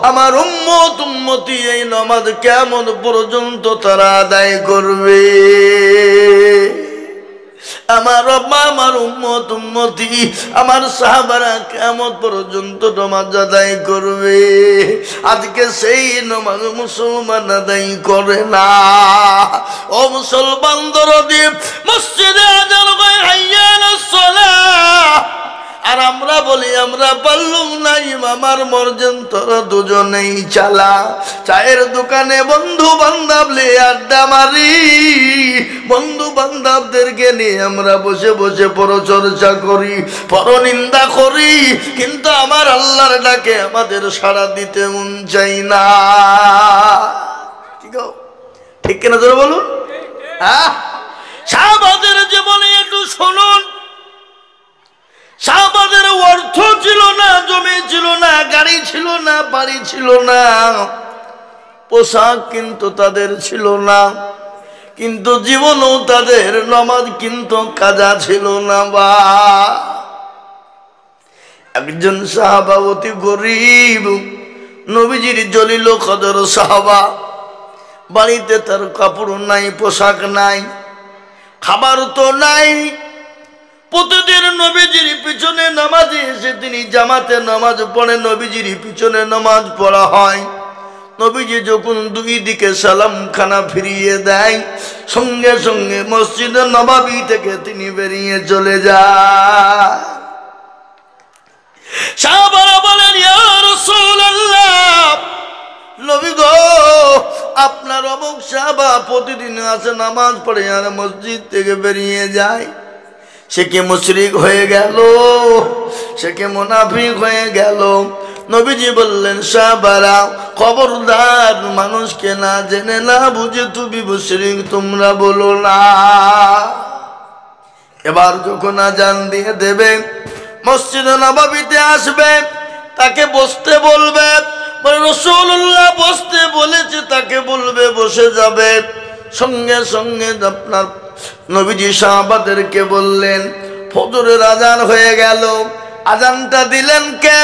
আমার উম্মত উম্মতি এই নামাজ কিয়ামত পর্যন্ত তারা আদায় করবে। আমার আম্মা আমার উম্মত উম্মতি আমার সাহাবারা কিয়ামত পর্যন্ত নামাজ আদায় করবে। আজকে সেই নামাজ মুসলমান আদায় করে না। ও মুসলমান দরদি, মসজিদে আযান হয় হাইয়া আলাস সালাহ, আর আমরা বলি আমরা পারলুম না, আমার মর্জন তোরা দুজনেই চালা। চায়ের দোকানে বন্ধু বান্ধব নিয়ে আড্ডা মারি, বন্ধু বান্ধবদেরকে নিয়ে আমরা বসে বসে পরচর্চা করি, পরনিন্দা করি, কিন্তু আমার আল্লাহর ডাকে আমাদের সাড়া দিতে মন চাই না। ঠিক কিনা জোরে বলুন। হ্যাঁ, সাহাবাদের জীবনে একটু শুনুন। সাহাবাদের অর্থ ছিল না, জমি ছিল না, গাড়ি ছিল না, বাড়ি ছিল না, পোশাক কিন্তু তাদের ছিল না, কিন্তু জীবনও তাদের নামাজ কিন্তু কাজা ছিল না। বা একজন সাহাবা অতি গরিব, নবীজির জলিল কদর সাহাবা, বাড়িতে তার কাপড় নাই, পোশাক নাই, খাবার তো নাই। প্রতিদিন নবীজির পিছনে নামাজে এসে তিনি জামাতে নামাজ পড়ে, নবীজির পিছনে নামাজ পড়া হয়। নবীজি যখন দুই দিকে সালাম খানা ফিরিয়ে দেয়, সঙ্গে সঙ্গে মসজিদ নববী থেকে তিনি বেরিয়ে চলে যায়। সাহাবারা বলেন, ইয়া রাসূলুল্লাহ, নবী গো, আপনার অমুক সাহাবা প্রতিদিন আসে নামাজ পড়ে আর মসজিদ থেকে বেরিয়ে যায়, সে কি মুশরিক হয়ে গেল? সে কি মুনাফিক হয়ে গেল? নবীজি বললেন, সাহাবারা খবরদার, মানুষকে না জেনে না বুঝে তুমি মুশরিক তোমরা বলো না। এবার যখন আজান দিয়ে দেবে, মসজিদে নববীতে আসবে, তাকে বসতে বলবে, রাসূলুল্লাহ বসতে বলেছে, তাকে বলবে বসে যাবে। সঙ্গে সঙ্গে আপনার নবীজি সাহাবাদেরকে বললেন, ফজরের আজান হয়ে গেল। আজানটা দিলেন কে?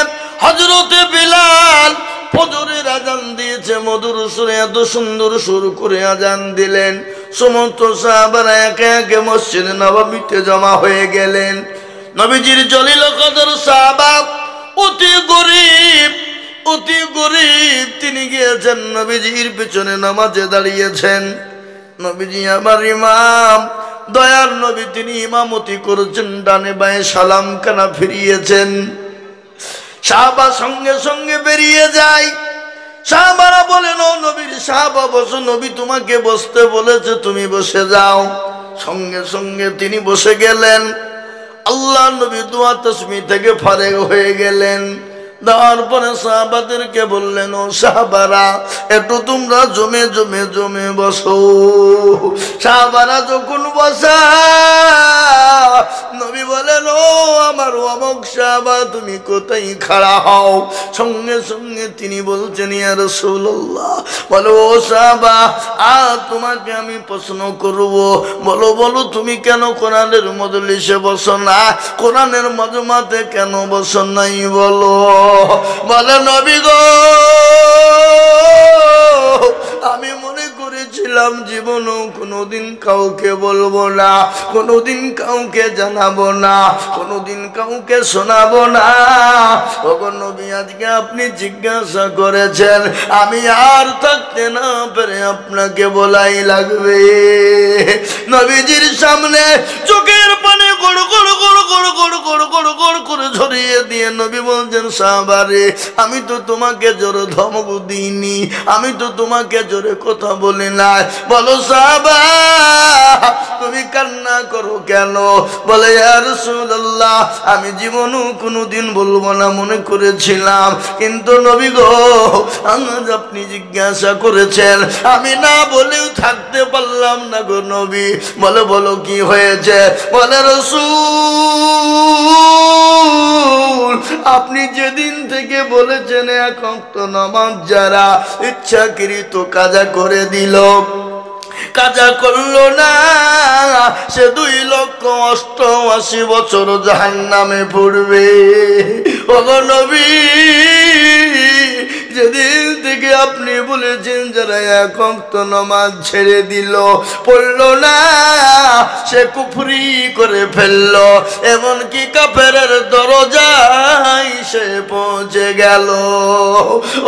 হযরতে বিলাল। ফজরের আজান দিয়েছে মধুর সুরে, এত সুন্দর সুর করে আজান দিলেন। সমস্ত সাহাবারা একে একে মসজিদে নববীতে জমা হয়ে গেলেন। নবীজির জলিল কদর সাহাবা, অতি গরিব, অতি গরিব, তিনি গিয়েছেন নবীজির পিছনে নামাজে দাঁড়িয়েছেন। নবীজি আমার ইমাম, দয়ার নবী, তিনি ইমামতি করেছেন, ডানে বায়ে সালাম কানা ফিরিয়েছেন। সাহাবা সঙ্গে সঙ্গে বেরিয়ে যায়। সাহাবারা বলেন, ও নবীর সাহাবা বসো, নবী তোমাকে বসতে বলেছে, তুমি বসে যাও। সঙ্গে সঙ্গে তিনি বসে গেলেন। আল্লাহ নবী দুয়া তাসবিহ থেকে ফারেগ হয়ে গেলেন। দেওয়ার পরে সাহাবাদেরকে বললেন, ও সাহাবারা, একটু তোমরা জমে জমে জমে বসো। সাহাবারা যখন বসা, নবী বলেন, ও আমার অমুক সাহাবা, তুমি কোথায় খাড়া হও? সঙ্গে সঙ্গে তিনি বলছেন, ইয়া রাসূলুল্লাহ, বলো ও সাহাবা, তোমাকে আমি প্রশ্ন করব, বলো বলো তুমি কেন কোরআনের মজলিসে বসো না? কোরআনের মজমাতে কেন বসো নাই বলো? বলে, নবী গো, আমি মনে করেছিলাম জীবনও কোনোদিন কাউকে বলবো না, কোনোদিন কাউকে জানাবো না, কোনোদিন কাউকে শোনাবো না। ওগো নবী, আজকে আপনি জিজ্ঞাসা করেছেন, আমি আর থাকতে না পেরে আপনাকে বলাই লাগবে। নবীজির সামনে চোখের পানি গড় গড় গড় গড় গড় গড় গড় গড় করে ঝরিয়ে দিয়ে নবী বলছেন, সাহাবারে, আমি তো তোমাকে জোরে ধমক দিইনি, আমি তো তোমাকে জোরে কথা বলি না। বলো সাহাবা, তুমি কান্না করো কেন? বলে, ইয়া রাসূলুল্লাহ, আমি জীবনও কোনোদিন বলবো না মনে করেছিলাম, কিন্তু নবী গো, আজ আপনি জিজ্ঞাসা করেছেন, আমি না বলেও থাকতে পারলাম না গো নবী। বলে, বলো কি হয়েছে? বলে, রাসূল, আপনি যেদিন থেকে বলেছেন এক ওয়াক্ত নামাজ যারা ইচ্ছাকৃত কাজা করে দিল, কাজা করলো না, সে 2,88,000 বছর জাহান্নামে পড়বে। ওগো নবী, যেদিন আপনি বলেছেন যারা এক ওয়াক্ত নামাজ ছেড়ে দিল, পড়লো না, সে কুফরি করে ফেললো, এমনকি কাফেরের দরজায় সে পৌঁছে গেল।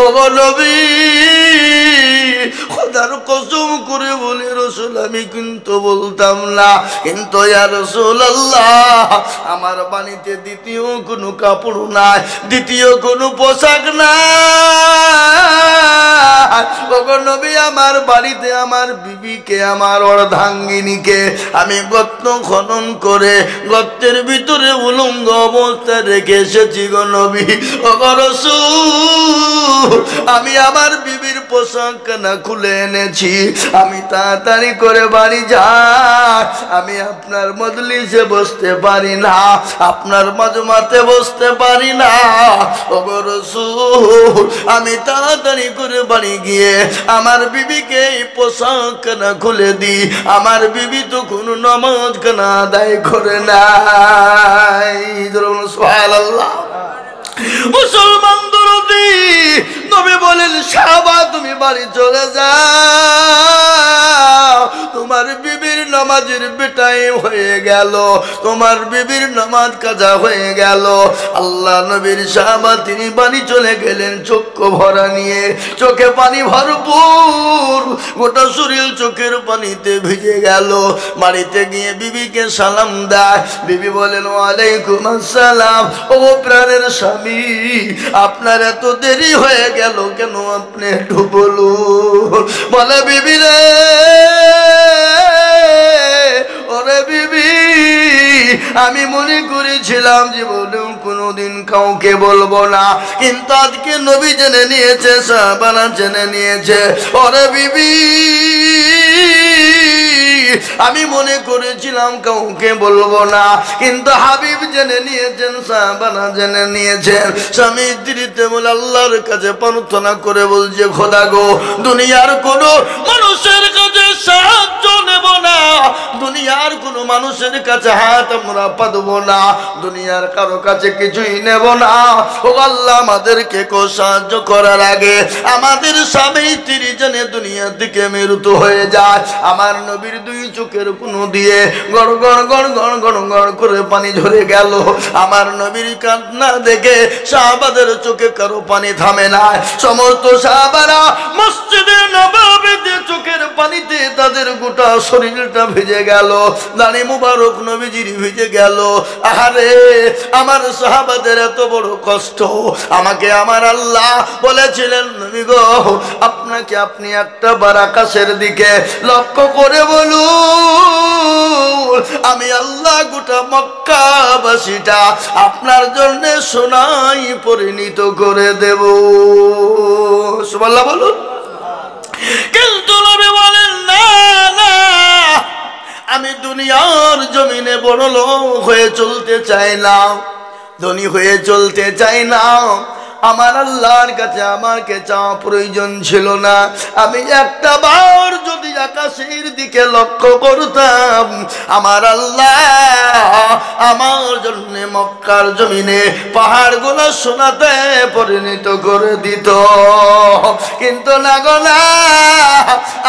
ও নবী, খোদার কসম করে বলি রাসূল, আমি কিন্তু বলতাম না, কিন্তু ইয়া রাসূলুল্লাহ আমার বাড়িতে দ্বিতীয় কোনো কাপড় নাই, দ্বিতীয় কোনো পোশাক নাই। ওগো নবী, আমার বাড়িতে আমার বিবিকে, আমার অর্ধাঙ্গিনীকে আমি গর্ত খনন করে গর্তের ভিতরে উলঙ্গ অবস্থায় রেখে এসেছি গো নবী। ওগো রাসূল, আমি আমার বিবির পোশাক না খুলে এনেছি, আমি তাড়াতাড়ি করে বাড়ি যাই, আমি আপনার মজলিসে বসতে পারি না, আপনার মাজমাতে বসতে পারি না। ওগো রাসূল, আমি তাড়াতাড়ি করে বাড়ি গিয়ে আমার বিবিকে এই পোশাক না খুলে দিই, আমার বিবি তো কোনো নামাজ কানা আদায় করে নাই। সুবহানাল্লাহ। মুসলমান দরদি নবী বলেন, সাহাবা তুমি বাড়ি চলে যাও, তোমার বিবির নামাজের বেটাই হয়ে গেল, তোমার বিবির নামাজ কাজা হয়ে গেল। আল্লাহ নবীর সাহাবা তিনি বাড়ি চলে গেলেন চক্ষু ভরা নিয়ে, চোখে পানি ভরপুর, গোটা শরীর চোখের পানিতে ভিজে গেল। বাড়িতে গিয়ে বিবিকে সালাম দেয়, বিবি বলেন ওয়ালাইকুম আসসালাম। ও প্রাণের স্বামী, আপনার এত দেরি হয়ে গেল কেন, আপনি একটু বলুন। বলে বিবি রে, ওরে বিবি, আমি মনে করেছিলাম জীবনে কোনোদিন কাউকে বলবো না, কিন্তু আজকে নবী জেনে নিয়েছে, সাহাবারা জেনে নিয়েছে। ওরে বিবি, আমি মনে করেছিলাম কাউকে বলবো না, কিন্তু হাবিব জেনে নিয়েছেন, সাহাবারা জেনে নিয়েছেন। স্বামী স্ত্রীতে বলে আল্লাহর কাছে প্রার্থনা করে বলছে, খোদা গো, দুনিয়ার কোনো মানুষের কাছে সাহায্য নেব না, দুনিয়ার কোনো মানুষের কাছে হাত আমরা পাতবো না, দুনিয়ার কারো কাছে কিছুই নেব না। ও আল্লাহ, আমাদেরকে কেউ সাহায্য করার আগে আমাদের স্বামী স্ত্রী জেনে দুনিয়া থেকে মৃত্যু হয়ে যায়। আমার নবীর দুই চোখের কোণে দিয়ে গড় গড় গড় গড় গড় গড় করে পানি ঝরে গেল। আমার নবীর কান্না দেখে সাহাবাদের চোখে কারো পানি থামে না। সমস্ত সাহাবারা মসজিদে নববীতে চোখের পানিতে তাদের গোটা শরীরটা ভিজে গেল, দাড়ি মুবারক নবীজির ভিজে গেল। আহারে, আমার সাহাবাদের এত বড় কষ্ট। আমাকে আমার আল্লাহ বলেছিলেন, নবী গো, আপনাকে আপনি একটা বার আকাশের দিকে লক্ষ্য করে বলুন, আমি আল্লাহ গোটা মক্কাবাসীটা আপনার জন্য সোনায় পরিণত করে দেব। সুবহানাল্লাহ বলুন। কিন্তু নবী বলেন, না না, আমি দুনিয়ার জমিনে বড় লোক হয়ে চলতে চাই না, ধনী হয়ে চলতে চাই না। আমার আল্লাহর কাছে আমাকে চাওয়া প্রয়োজন ছিল না। আমি একটা বার যদি আকাশের দিকে লক্ষ্য করতাম, আমার আল্লাহ আমার জন্য মক্কার জমিনে পাহাড়গুলো সোনাতে পরিণত করে দিত। কিন্তু না গো না,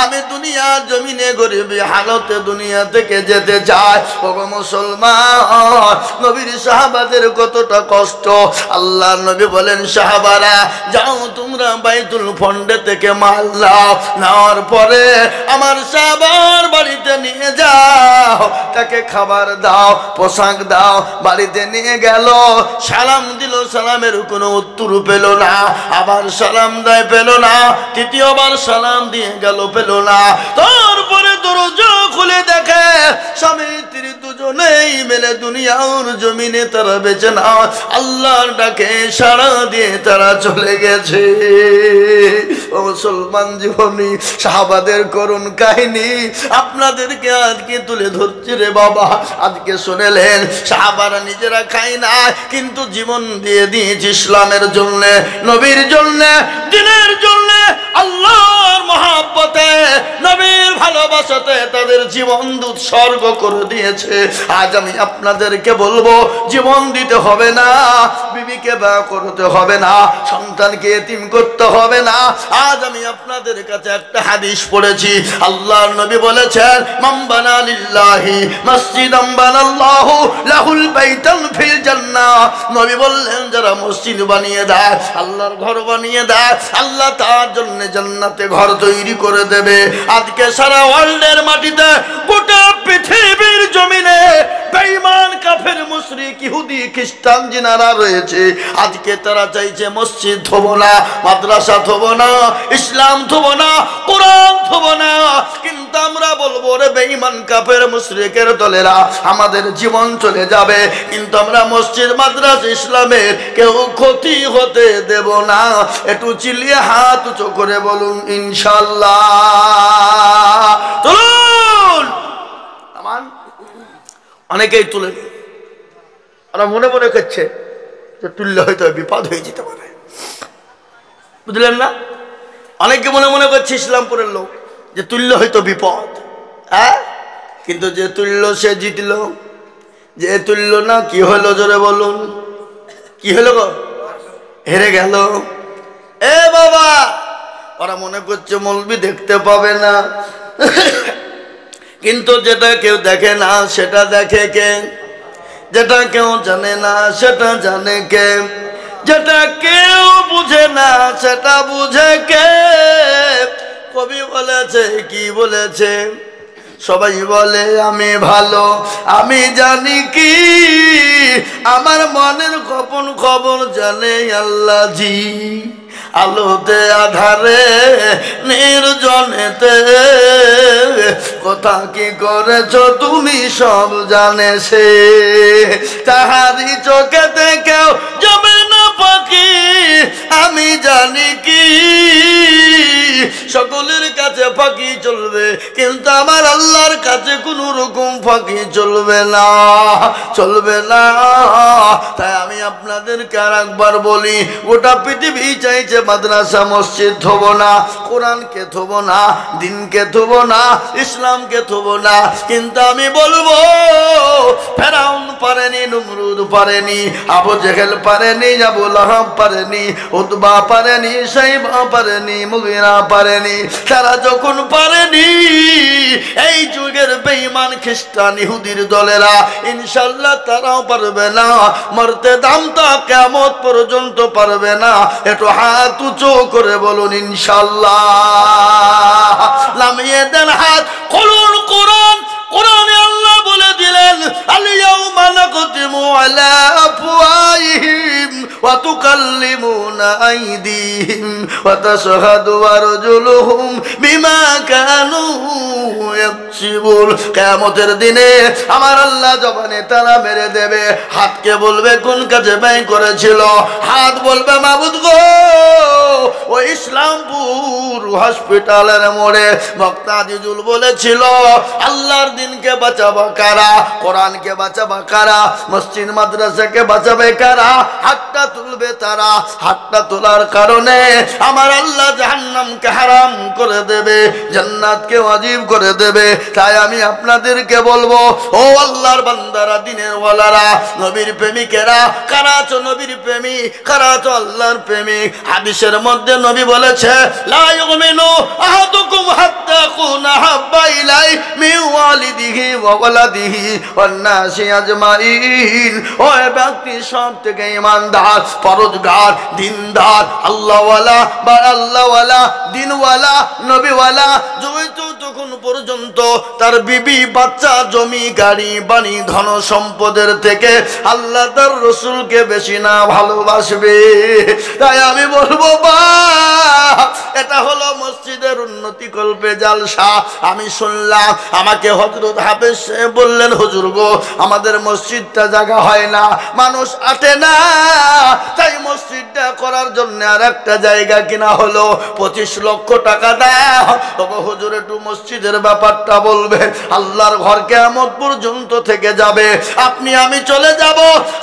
আমি দুনিয়ার জমিনে গরিবী হালতে দুনিয়া থেকে যেতে চাই। ওগো মুসলমান, নবীর সাহাবাদের কতটা কষ্ট। আল্লাহ নবী বলেন, সাহাবারা যাও তোমরা বাইতুল ফন্ডে থেকে মাল নাও, নেওয়ার পরে আমার সাহাবার বাড়িতে নিয়ে যাও, তাকে খাবার দাও, পোশাক দাও। বাড়িতে নিয়ে গেল, সালাম দিল, সালামের কোনো উত্তর পেল না। আবার সালাম দেয়, পেল না। তৃতীয়বার সালাম দিয়ে গেল, পেল না। তারপরে দরজা খুলে দেখে স্বামী স্ত্রী দুজনেই মেলে দুনিয়ার জমিনে তারা বেঁচে না, আল্লাহর ডাকে সাড়া দিয়ে তারা চলে গেছে। ও মুসলমান জীবনী, সাহাবাদের করুণ কাহিনী আপনাদেরকে আজকে তুলে ধরছি রে বাবা। আজকে শুনেলেন, সাহাবারা নিজেরা খায় না, কিন্তু জীবন দিয়ে দিয়েছে ইসলামের জন্য, নবীর জন্য, দ্বীনের জন্য, আল্লাহর মহব্বতে, নবীর ভালোবাসাতে তাদের জীবন উৎসর্গ করে দিয়েছে। আজ আমি আপনাদেরকে বলবো, জীবন দিতে হবে না, বিবিকে বিয়ে করতে হবে না, সন্তানকে এতিম করতে হবে না। আজ আমি আপনাদের কাছে একটা হাদিস পড়েছি, আল্লাহর নবী বলেছেন, মান বানা লিল্লাহি মসজিদান বানাল্লাহু লাহুল বাইতান ফিল জান্নাহ। নবী বললেন, যারা মসজিদ বানিয়ে দেয়, আল্লাহর ঘর বানিয়ে দেয়, আল্লাহ তার জন্য জান্নাতে ঘর তৈরি করে দেবে। আজকে সারা ওয়ার্ল্ডের মাটিতে, গোটা পৃথিবীর জমিনে বেঈমান কাফের মুশরিক ইহুদি খ্রিস্টান যিনারা রয়েছে, আজকে তারা চাইছে মসজিদ থব না, মাদ্রাসা থব না, ইসলাম থব না, কোরআন থব না। কিন্তু আমরা বলবো, রে বেঈমান কাফের মুশরিকের দলেরা, আমাদের জীবন চলে যাবে, কিন্তু আমরা মসজিদ মাদ্রাসা ইসলামের কেউ ক্ষতি হতে দেব না। একটু চিল্লিয়ে হাত উঁচু করে বলুন ইনশাআল্লাহ। তুলুন। অনেকেই তুলে, ওরা মনে মনে করছে যে তুললে হয়তো বিপদ হয়ে যেতে পারে, বুঝলেন না? অনেকে মনে মনে করছে ইসলামপুরের লোক যে তুললে হয়তো বিপদ, হ্যাঁ, কিন্তু যে তুলল সে জিতল, যে তুলল না কি হলো জোরে বলুন, কি হলো গো? হেরে গেল। এ বাবা, ওরা মনে করছে মৌলবি দেখতে পাবে না, কিন্তু যেটা কেউ দেখে না সেটা দেখে কে? যেটা কেউ জানে না সেটা জানে কে? যেটা কেউ বুঝে না সেটা বুঝে কে? কবি বলেছে, কি বলেছে? সবাই বলে আমি ভালো, আমি জানি কি, আমার মনের গোপন খবর জানে আল্লাহ জি। আলোতে আধারে নির্জনেতে কথা কি করেছ তুমি সব জানে সে। তাহারি চোখেতে কেউ যাবে না পাখি, আমি জানি কি, সকলের কাছে ফাঁকি চলবে, কিন্তু আমার আল্লাহর কাছে কোনো রকম ফাঁকি চলবে না, চলবে না। তাই আমি আপনাদেরকে আর একবার বলি, গোটা পৃথিবী চাইছে মাদ্রাসা মসজিদ থব না, কোরআনকে থব না, দিনকে থব না, ইসলামকে থব না। কিন্তু আমি বলবো, ফেরাউন পারেনি, নমরুদ পারেনি, আবু জেহেল পারেনি, আবু লাহাব পারেনি, উতবা পারেনি, সাইবা পারেনি, মুগিরা পারেনি। তারা যখন পারেনি, এই যুগের বেঈমান খ্রিস্টান ইহুদির দলেরা ইনশাআল্লাহ তারাও পারবে না, মরতে দামটা কিয়ামত পর্যন্ত পারবে না। একটু হাত উঁচু করে বলুন ইনশাআল্লাহ। নামিয়ে দেন হাত, খুলুন কোরআন। কোরআনে আল্লাহ বলে দিলেন, আল ইয়াউমা নাকতিমু আলা আফওয়াহিহিম ওয়া তুকাল্লিমুনা আইদিহিম ওয়া তাশহাদু আরজুলুহুম বিমা কানু ইয়াকসিবুন। কিয়ামতের দিনে আমার আল্লাহ জবানে তালা মেরে দেবে। হাতকে বলবে কোন কাজে ব্যয় করেছিল, হাত বলবে মাবুদ গো, ওই ইসলামপুর হসপিটালের মোড়ে বক্তা আজিজুল বলেছিল, আল্লাহর দিনকে বাঁচাবা কারা, কোরআনকে বাঁচাবা কারা, মসজিদ মাদ্রাসাকে বাঁচাবে কারা? হাতটা তুলবে তারা। হাতটা তোলার কারণে আমার আল্লাহ জাহান্নামকে হারাম করে দেবে, জান্নাতকে ওয়াজিব করে দেবে। তাই আমি আপনাদেরকে বলবো, ও আল্লাহর বান্দারা, দিনের ওয়ালারা, নবীর প্রেমিকেরা, কারা আছো নবীর প্রেমিক, কারা আছো আল্লাহর প্রেমিক? হাদিসের মধ্যে নবী বলেছে, লা ইউমিনু আহাদুকুম হাত্তা ইয়াকুনা হাব্বা ইলাই মিন ওয়ালিদিহি ওয়া ওয়ালাদিহি ওয়ান নাসি আজমাইন। ওই ব্যক্তি সব থেকে ইমানদার, পরহেজগার, দিনদার, আল্লাহওয়ালা বা আল্লাহওয়ালা, দিনওয়ালা, নবীওয়ালা, যতক্ষণ পর্যন্ত তার বিবি, বাচ্চা, জমি, গাড়ি, বাড়ি, ধন সম্পদের থেকে আল্লাহ তার রসুলকে বেশি না ভালোবাসবে। তাই আমি বলবো, বা এটা হলো মসজিদের উন্নতি কল্পে জালসা। আমি শুনলাম, আমাকে হযরত হাফেজ বললেন, হুজুর গো, আমাদের মসজিদটা জায়গা হয় না, মানুষ আসে না, তাই মসজিদটা করার জন্য আর একটা জায়গা কিনা হলো, 25 লক্ষ টাকা দাও। তবে হুজুর একটু মসজিদের ব্যাপারটা বলবে, আল্লাহর ঘর কিয়ামত পর্যন্ত থেকে যাবে, আপনি আমি চলে যাব।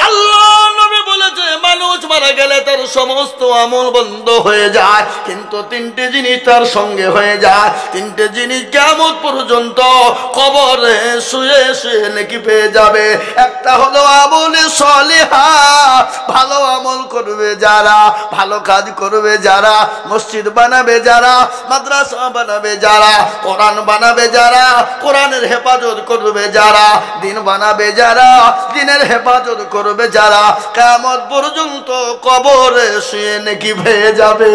আল্লাহ নবী বলেছে, মানুষ মারা গেলে তার সমস্ত আমল বন্ধ হয়ে যায়, কিন্তু তিনটে জিনিস তার সঙ্গে হয়ে যায়। তিনটে জিনিস কিয়ামত পর্যন্ত কবরে শুয়ে শুয়ে নেকি পেয়ে যাবে। একটা হলো আমলে সলিহা, ভালো আমল করবে যারা, ভালো কাজ করবে যারা, মসজিদ বানাবে যারা, মাদ্রাসা বানাবে যারা, কোরআন বানাবে যারা, কোরআনের হেফাজত করবে যারা, দিন বানাবে যারা, দিনের হেফাজত করবে যারা, কিয়ামত পর্যন্ত কবরে শুয়ে নেকি পেয়ে যাবে।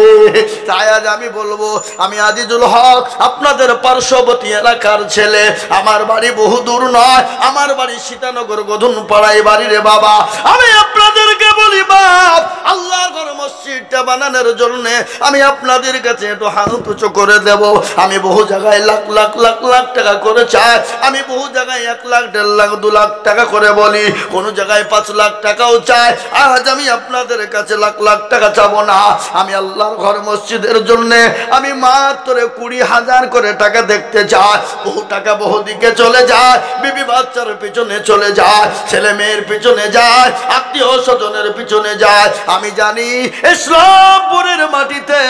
তাই আজ আমি বলবো, আমি আজিজুল হক আপনাদের পার্শ্ববর্তী এলাকার ছেলে, আমার বাড়ি বহু দূর নয়, আমার বাড়ি সীতানগর গধুন পাড়ায় বাড়ি রে বাবা। আমি আপনাদেরকে বলি বাপ, আল্লাহর ঘর মসজিদটা বানানোর জন্য আমি আপনাদের কাছে একটু হাত উঁচু করে দেব। আমি বহু জায়গায় লাখ লাখ লাখ লাখ টাকা করে চাই, আমি বহু জায়গায় 1 লাখ 1.5 লাখ 2 লাখ টাকা করে বলি, কোন জায়গায় 5 লাখ টাকাও চাই। আজ আমি আপনাদের কাছে লাখ লাখ টাকা চাবো না, আমি আল্লাহর ঘর মসজিদের জন্য আমি মাত্র 20,000 করে টাকা দেখতে চাই। বহু টাকা বহু দিকে চলে যায়, বিবি বাচ্চার পিছনে চলে যায়, ছেলে মেয়ের পিছনে যায়, আত্মীয় স্বজনের পিছনে যায়। আমি জানি ইসলামপুরের মাটিতে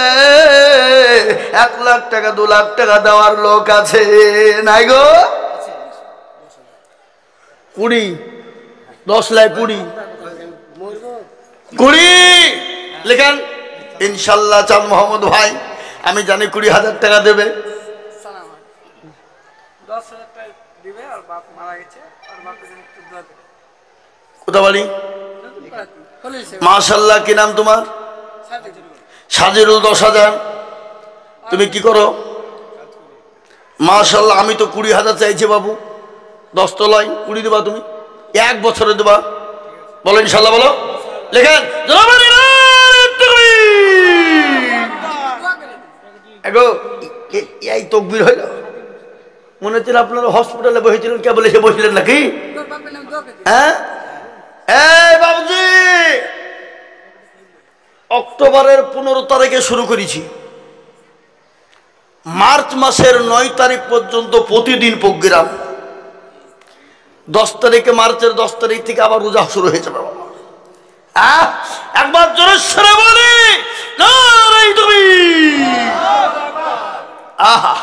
1 লাখ টাকা 2 লাখ টাকা দেওয়ার লোক আছে, নাই গো? 20 10 লাখ 20 লেখেন ইনশাল্লাহ। চাঁদ মোহাম্মদ ভাই আমি জানি 20,000 টাকা দেবে। কোথা বাড়ি? মাশাআল্লাহ। কি নাম তোমার? সাজিরুল। 10,000। তুমি কি করো? মাশাআল্লাহ। আমি তো 20,000 চাইছি বাবু, 10 তলায় 20 দেবা তুমি, 1 বছরে দেবা। বলো ইনশাল্লাহ, বলো। লেখেন এই তকবীর হইল। মনে হচ্ছিল আপনারা হসপিটালে বসেছিলেন, কে বলে সে বসলেন নাকি? হ্যাঁ এই বাবুজি, অক্টোবরের 15 তারিখে শুরু করেছি, মার্চ মাসের 9 তারিখ পর্যন্ত প্রতিদিন প্রোগ্রাম। 10 তারিখে, মার্চের 10 তারিখ থেকে আবার রোজা শুরু হয়ে যাবে। একবার জোরে সরে বলি নারায়ে তাকবীর। আহা,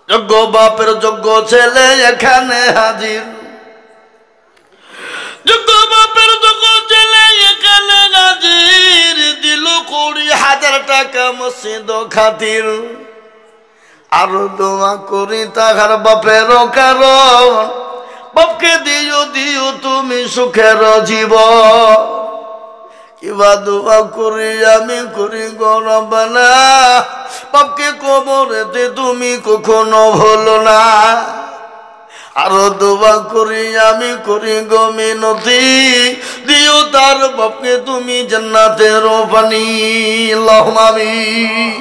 যোগ্য বাপের যোগ্য ছেলে এখানে হাজির, যোগ্য বাপের যোগ্য ছেলে এখানে হাজির, দিল 20,000 টাকা মসজিদ খাতির। আরো দোয়া করি তাহার বাপেরও, কারণ বাপকে দিও দিও তুমি সুখের জীবন। কিবা দোয়া করি আমি করি গো রব্বানা, বাপকে কবরেতে তুমি কখনো ভুলো না। আরো দোয়া করি আমি করি গো মিনতি, দিও তার বাপকে তুমি জান্নাতের পানি। আল্লাহুম্মা আমিন।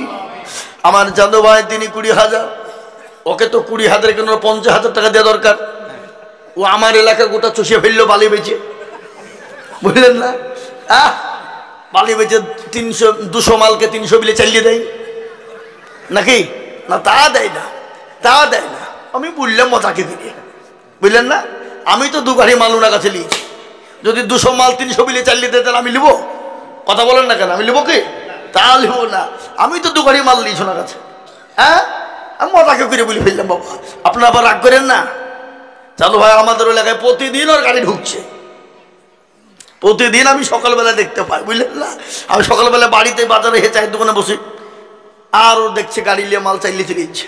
আমার জাদু ভাই তিনি 20,000, ওকে তো 20,000 কেন 50,000 টাকা দেওয়া দরকার। ও আমার এলাকা গোটা চষিয়ে ফেললো বালি বেচে, বুঝলেন না? বালি বেচে 200 মালকে 300 বিলে চালিয়ে দেয় নাকি? না, তা দেয় না, তা দেয় না। আমি বললাম মজাকে দিয়ে, বুঝলেন না? আমি তো 2 গাড়ি মাল ওনার কাছে নিয়েছি। যদি 200 মাল 300 বিলে চালিয়ে দেয় তাহলে আমি লিবো? কথা বলেন না কেন? আমি লিবো কি? তা লিবো না। আমি তো 2 গাড়ি মাল নিয়েছি ওনার কাছে। হ্যাঁ, আমি মজাকে করে বলে ফেললাম। বাবা আপনারা আবার রাগ করেন না। চালু ভাই আমাদের এলাকায় প্রতিদিন ওর গাড়ি ঢুকছে, প্রতিদিন আমি সকালবেলা দেখতে পাই, বুঝলেন না? আমি সকালবেলা বাড়িতে বাজারে চায়ের দোকানে বসি, আর ও দেখছে গাড়ি নিয়ে মাল চাইলে চলে যাচ্ছে।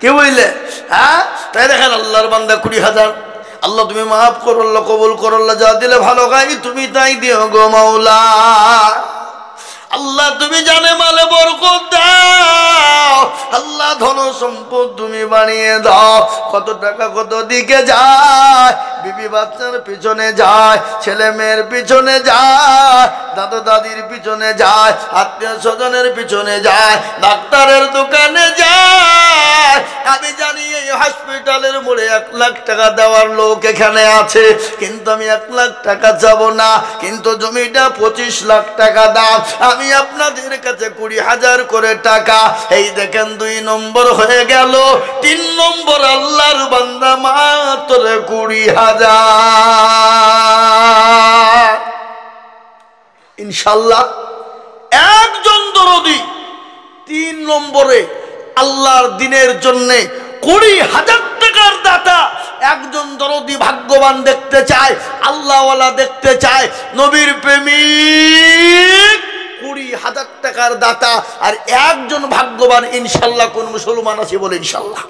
কি বুঝলে? হ্যাঁ, তাই দেখেন আল্লাহর বান্দা 20,000। আল্লাহ তুমি মাফ করো, আল্লাহ কবুল করো, আল্লাহ যা দিলে ভালো গাই তুমি তাই দিও গো মাওলা। আল্লাহ তুমি জানে মালে বরকত দাও, আল্লাহ ধন সম্পদ তুমি বানিয়ে দাও। কত টাকা কত দিকে যায়, বিবি বাচ্চার পিছনে যায়, ছেলে মেয়ের পিছনে যায়, দাদা দাদির পিছনে যায়, আত্মীয় স্বজনের পিছনে যায়, ডাক্তারের দোকানে যায়। আমি জানি এই হসপিটালের মোড়ে 1 লাখ টাকা দেওয়ার লোক এখানে আছে, কিন্তু আমি 1 লাখ টাকা চাবো না, কিন্তু জমিটা 25 লাখ টাকা দাম। আমি আপনাদের কাছে 20,000 করে টাকা। এই দেখেন 2 নম্বর হয়ে গেল। 3 নম্বর আল্লাহর বান্দা মাত্র 20,000। ইনশাল্লাহ একজন দরদি 3 নম্বরে আল্লাহর দিনের জন্য 20,000 টাকার দাতা একজন দরদি ভাগ্যবান দেখতে চায়, আল্লাহওয়ালা দেখতে চায়, নবীর প্রেমিক 20,000 টাকার দাতা। আর একজন ভাগ্যবান ইনশাল্লাহ কোন মুসলমান আছে বলে ইনশাল্লাহ?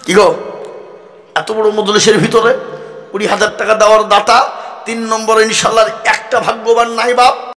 কি গো, এত বড় মজলিসের ভিতরে 20,000 টাকা দেওয়ার দাতা 3 নম্বরে ইনশাল্লাহ একটা ভাগ্যবান নাই বাপ?